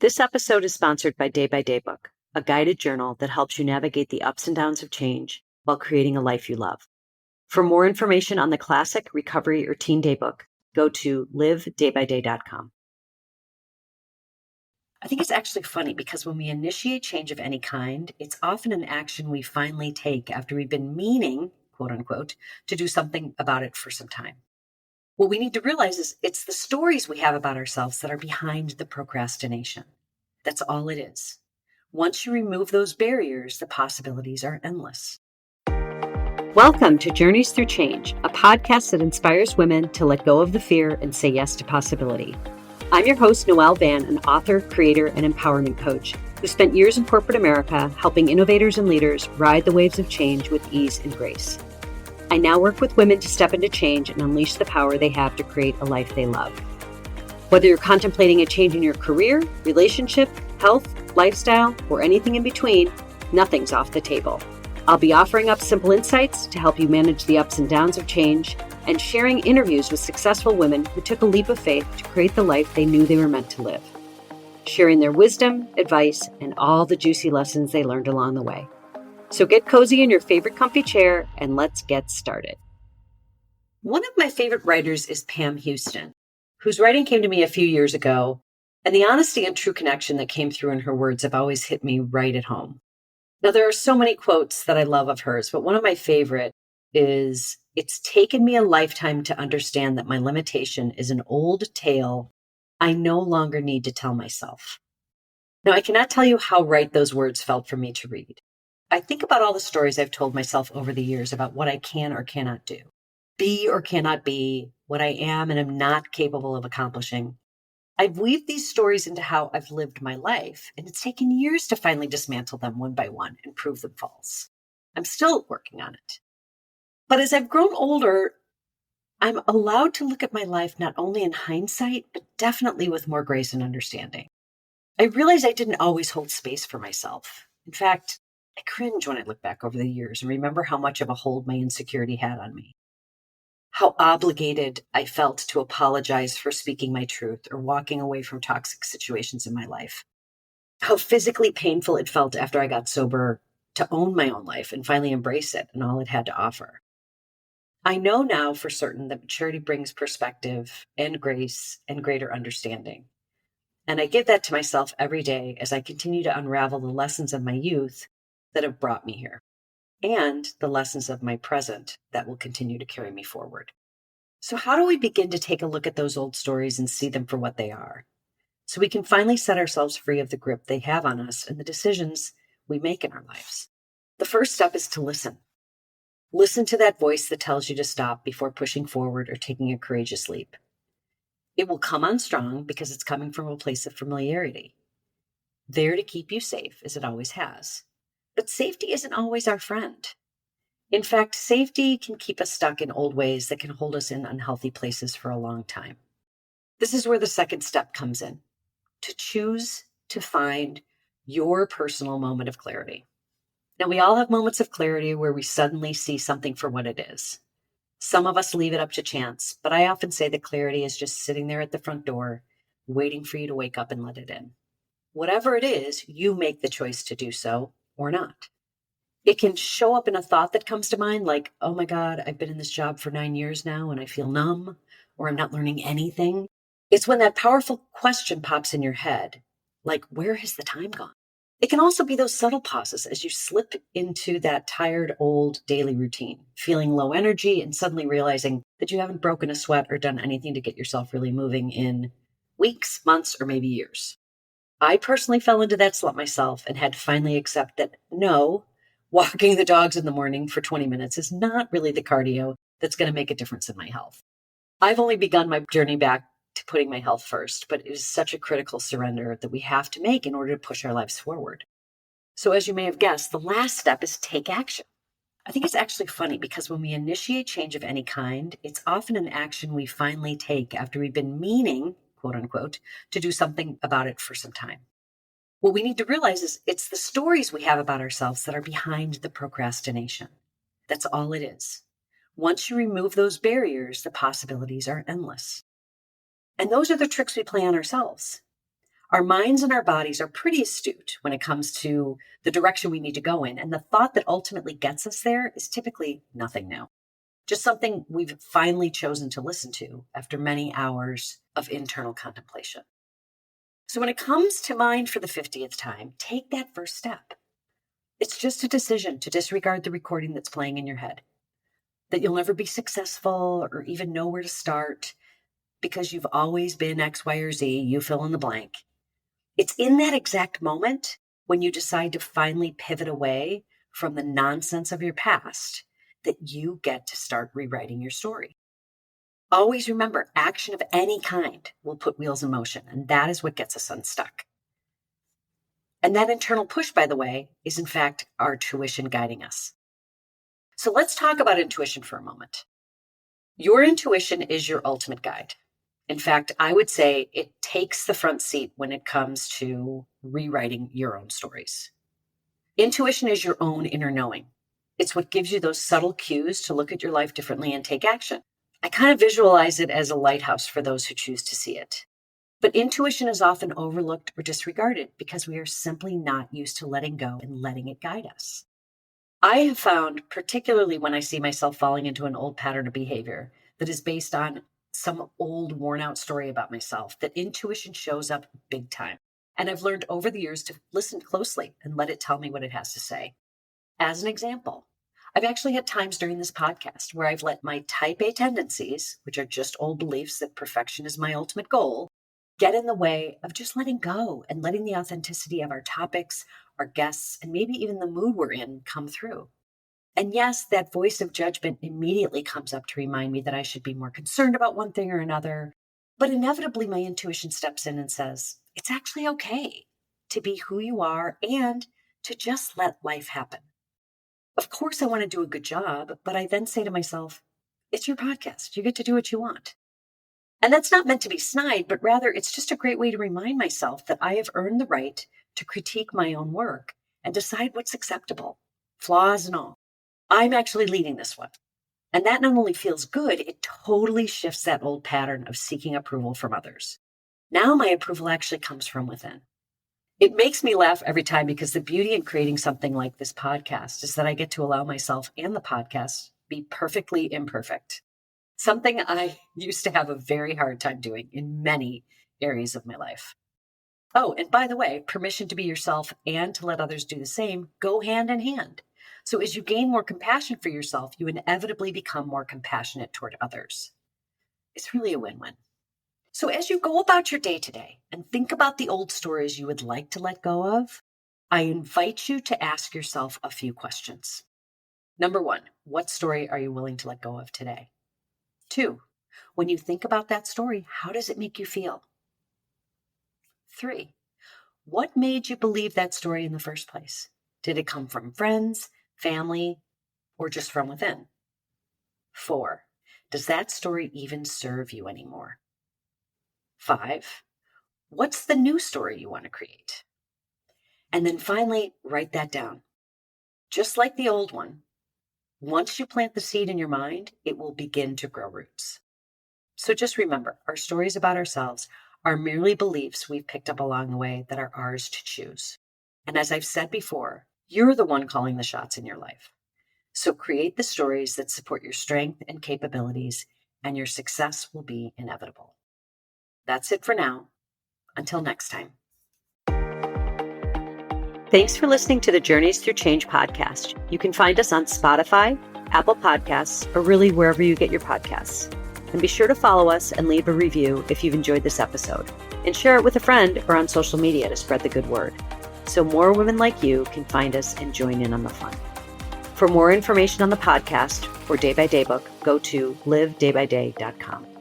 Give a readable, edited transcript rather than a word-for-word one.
This episode is sponsored by Day by Day Book, a guided journal that helps you navigate the ups and downs of change while creating a life you love. For more information on the classic, recovery, or teen day book, go to livedaybyday.com. I think it's actually funny because when we initiate change of any kind, it's often an action we finally take after we've been meaning, quote unquote, to do something about it for some time. What we need to realize is it's the stories we have about ourselves that are behind the procrastination. That's all it is. Once you remove those barriers, the possibilities are endless. Welcome to Journeys Through Change, a podcast that inspires women to let go of the fear and say yes to possibility. I'm your host, Noelle Van, an author, creator, and empowerment coach who spent years in corporate America helping innovators and leaders ride the waves of change with ease and grace. I now work with women to step into change and unleash the power they have to create a life they love. Whether you're contemplating a change in your career, relationship, health, lifestyle, or anything in between, nothing's off the table. I'll be offering up simple insights to help you manage the ups and downs of change and sharing interviews with successful women who took a leap of faith to create the life they knew they were meant to live, sharing their wisdom, advice, and all the juicy lessons they learned along the way. So get cozy in your favorite comfy chair and let's get started. One of my favorite writers is Pam Houston, whose writing came to me a few years ago, and the honesty and true connection that came through in her words have always hit me right at home. Now, there are so many quotes that I love of hers, but one of my favorite is, "It's taken me a lifetime to understand that my limitation is an old tale I no longer need to tell myself." Now, I cannot tell you how right those words felt for me to read. I think about all the stories I've told myself over the years about what I can or cannot do, be or cannot be, what I am and am not capable of accomplishing. I've weaved these stories into how I've lived my life, and it's taken years to finally dismantle them one by one and prove them false. I'm still working on it. But as I've grown older, I'm allowed to look at my life not only in hindsight, but definitely with more grace and understanding. I realize I didn't always hold space for myself. In fact, I cringe when I look back over the years and remember how much of a hold my insecurity had on me. How obligated I felt to apologize for speaking my truth or walking away from toxic situations in my life. How physically painful it felt after I got sober to own my own life and finally embrace it and all it had to offer. I know now for certain that maturity brings perspective and grace and greater understanding. And I give that to myself every day as I continue to unravel the lessons of my youth that have brought me here, and the lessons of my present that will continue to carry me forward. So how do we begin to take a look at those old stories and see them for what they are, so we can finally set ourselves free of the grip they have on us and the decisions we make in our lives? The first step is to listen. Listen to that voice that tells you to stop before pushing forward or taking a courageous leap. It will come on strong because it's coming from a place of familiarity, there to keep you safe as it always has. But safety isn't always our friend. In fact, safety can keep us stuck in old ways that can hold us in unhealthy places for a long time. This is where the second step comes in, to choose to find your personal moment of clarity. Now, we all have moments of clarity where we suddenly see something for what it is. Some of us leave it up to chance, but I often say that clarity is just sitting there at the front door, waiting for you to wake up and let it in. Whatever it is, you make the choice to do so or not. It can show up in a thought that comes to mind like, oh my God, I've been in this job for 9 years now and I feel numb, or I'm not learning anything. It's when that powerful question pops in your head, like, where has the time gone? It can also be those subtle pauses as you slip into that tired old daily routine, feeling low energy and suddenly realizing that you haven't broken a sweat or done anything to get yourself really moving in weeks, months, or maybe years. I personally fell into that slump myself and had to finally accept that no, walking the dogs in the morning for 20 minutes is not really the cardio that's going to make a difference in my health. I've only begun my journey back to putting my health first, but it is such a critical surrender that we have to make in order to push our lives forward. So as you may have guessed, the last step is take action. I think it's actually funny because when we initiate change of any kind, it's often an action we finally take after we've been meaning, quote unquote, to do something about it for some time. What we need to realize is it's the stories we have about ourselves that are behind the procrastination. That's all it is. Once you remove those barriers, the possibilities are endless. And those are the tricks we play on ourselves. Our minds and our bodies are pretty astute when it comes to the direction we need to go in. And the thought that ultimately gets us there is typically nothing new, just something we've finally chosen to listen to after many hours of internal contemplation. So when it comes to mind for the 50th time, take that first step. It's just a decision to disregard the recording that's playing in your head, that you'll never be successful or even know where to start because you've always been X, Y, or Z, you fill in the blank. It's in that exact moment when you decide to finally pivot away from the nonsense of your past that you get to start rewriting your story. Always remember, action of any kind will put wheels in motion, and that is what gets us unstuck. And that internal push, by the way, is in fact our tuition guiding us. So let's talk about intuition for a moment. Your intuition is your ultimate guide. In fact, I would say it takes the front seat when it comes to rewriting your own stories. Intuition is your own inner knowing. It's what gives you those subtle cues to look at your life differently and take action. I kind of visualize it as a lighthouse for those who choose to see it. But intuition is often overlooked or disregarded because we are simply not used to letting go and letting it guide us. I have found, particularly when I see myself falling into an old pattern of behavior that is based on some old worn out story about myself, that intuition shows up big time. And I've learned over the years to listen closely and let it tell me what it has to say. As an example, I've actually had times during this podcast where I've let my type A tendencies, which are just old beliefs that perfection is my ultimate goal, get in the way of just letting go and letting the authenticity of our topics, our guests, and maybe even the mood we're in come through. And yes, that voice of judgment immediately comes up to remind me that I should be more concerned about one thing or another. But inevitably, my intuition steps in and says, it's actually okay to be who you are and to just let life happen. Of course, I want to do a good job, but I then say to myself, it's your podcast. You get to do what you want. And that's not meant to be snide, but rather it's just a great way to remind myself that I have earned the right to critique my own work and decide what's acceptable, flaws and all. I'm actually leading this one. And that not only feels good, it totally shifts that old pattern of seeking approval from others. Now my approval actually comes from within. It makes me laugh every time because the beauty in creating something like this podcast is that I get to allow myself and the podcast be perfectly imperfect. Something I used to have a very hard time doing in many areas of my life. Oh, and by the way, permission to be yourself and to let others do the same go hand in hand. So as you gain more compassion for yourself, you inevitably become more compassionate toward others. It's really a win-win. So as you go about your day today and think about the old stories you would like to let go of, I invite you to ask yourself a few questions. Number 1, what story are you willing to let go of today? 2, when you think about that story, how does it make you feel? 3, what made you believe that story in the first place? Did it come from friends, family, or just from within? 4, does that story even serve you anymore? 5, what's the new story you want to create? And then finally, write that down. Just like the old one, once you plant the seed in your mind, it will begin to grow roots. So just remember, our stories about ourselves are merely beliefs we've picked up along the way that are ours to choose. And as I've said before, you're the one calling the shots in your life. So create the stories that support your strength and capabilities, and your success will be inevitable. That's it for now. Until next time. Thanks for listening to the Journeys Through Change podcast. You can find us on Spotify, Apple Podcasts, or really wherever you get your podcasts. And be sure to follow us and leave a review if you've enjoyed this episode. And share it with a friend or on social media to spread the good word, so more women like you can find us and join in on the fun. For more information on the podcast or Day by Day book, go to livedaybyday.com.